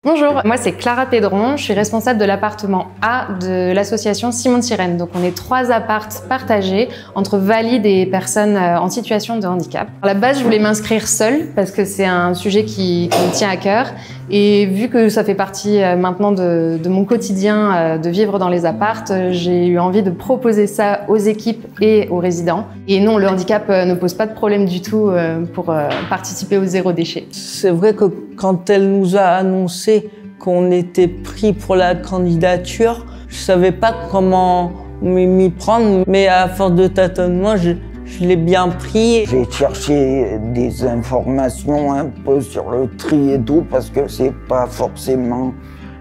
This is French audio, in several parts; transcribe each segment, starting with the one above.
Bonjour, moi c'est Clara Pédron, je suis responsable de l'appartement A de l'association Simon de Sirène. Donc on est 3 appartes partagés entre valides et personnes en situation de handicap. À la base, je voulais m'inscrire seule parce que c'est un sujet qui me tient à cœur. Et vu que ça fait partie maintenant de mon quotidien de vivre dans les appartes, j'ai eu envie de proposer ça aux équipes et aux résidents. Et non, le handicap ne pose pas de problème du tout pour participer au zéro déchet. C'est vrai que quand elle nous a annoncé qu'on était pris pour la candidature, je savais pas comment m'y prendre, mais à force de tâtonnement, je l'ai bien pris. J'ai cherché des informations un peu sur le tri et tout, parce que c'est pas forcément...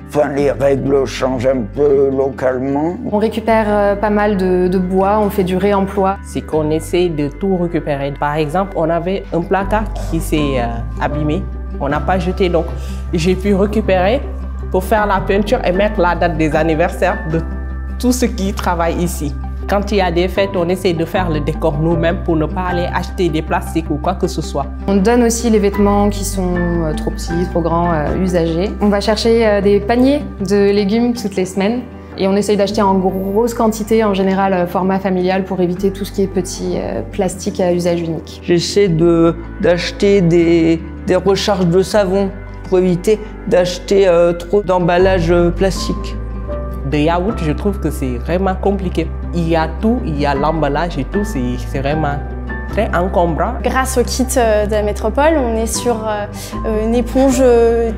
Enfin, les règles changent un peu localement. On récupère pas mal de bois, on fait du réemploi. C'est qu'on essaie de tout récupérer. Par exemple, on avait un placard qui s'est abîmé. On n'a pas jeté, donc j'ai pu récupérer pour faire la peinture et mettre la date des anniversaires de tous ceux qui travaillent ici. Quand il y a des fêtes, on essaie de faire le décor nous-mêmes pour ne pas aller acheter des plastiques ou quoi que ce soit. On donne aussi les vêtements qui sont trop petits, trop grands, usagés. On va chercher des paniers de légumes toutes les semaines et on essaye d'acheter en grosse quantité, en général format familial, pour éviter tout ce qui est petit plastique à usage unique. J'essaie d'acheter des recharges de savon pour éviter d'acheter trop d'emballages plastiques. De yaourt, je trouve que c'est vraiment compliqué. Il y a tout, il y a l'emballage et tout, c'est vraiment très encombrant. Grâce au kit de la métropole, on est sur une éponge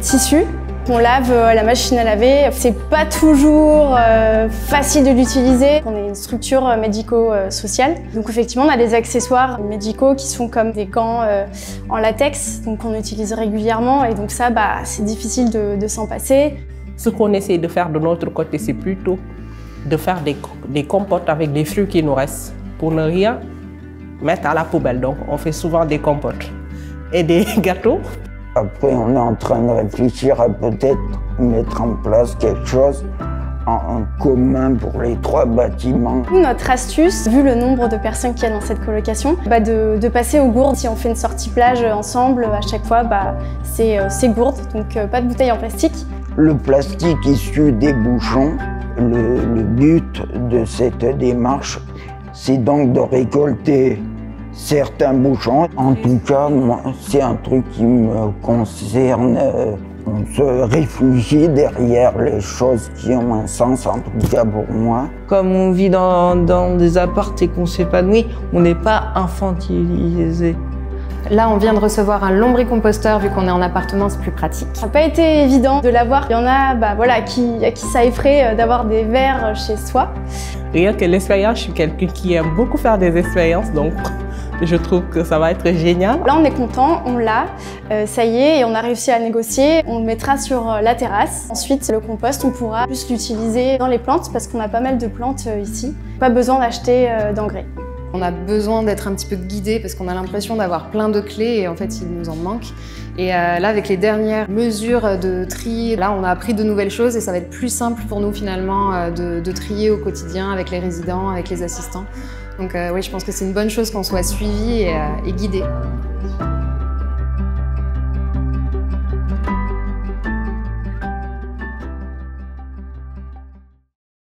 tissu. On lave à la machine à laver. C'est pas toujours facile de l'utiliser. On est une structure médico-sociale. Donc effectivement, on a des accessoires médicaux qui sont comme des gants en latex, donc on utilise régulièrement. Et donc ça, c'est difficile de s'en passer. Ce qu'on essaie de faire de notre côté, c'est plutôt de faire des compotes avec des fruits qui nous restent pour ne rien mettre à la poubelle. Donc on fait souvent des compotes et des gâteaux. Après, on est en train de réfléchir à peut-être mettre en place quelque chose en commun pour les 3 bâtiments. Notre astuce, vu le nombre de personnes qu'il y a dans cette colocation, de passer aux gourdes. Si on fait une sortie plage ensemble, à chaque fois, c'est gourdes, donc pas de bouteilles en plastique. Le plastique issu des bouchons, le but de cette démarche, c'est donc de récolter certains bouchons. En tout cas, moi, c'est un truc qui me concerne. On se réfugie derrière les choses qui ont un sens, en tout cas pour moi. Comme on vit dans des apparts et qu'on s'épanouit, on n'est pas infantilisé. Là, on vient de recevoir un lombricomposteur, vu qu'on est en appartement, c'est plus pratique. Ça n'a pas été évident de l'avoir. Il y en a à qui ça effraie d'avoir des verres chez soi. Rien que l'expérience, je suis quelqu'un qui aime beaucoup faire des expériences, donc je trouve que ça va être génial. Là, on est content, on l'a, ça y est, et on a réussi à négocier. On le mettra sur la terrasse. Ensuite, le compost, on pourra plus l'utiliser dans les plantes, parce qu'on a pas mal de plantes ici. Pas besoin d'acheter d'engrais. On a besoin d'être un petit peu guidé parce qu'on a l'impression d'avoir plein de clés et en fait il nous en manque. Et là, avec les dernières mesures de tri, là on a appris de nouvelles choses et ça va être plus simple pour nous finalement de trier au quotidien avec les résidents, avec les assistants. Donc oui, je pense que c'est une bonne chose qu'on soit suivi et guidé.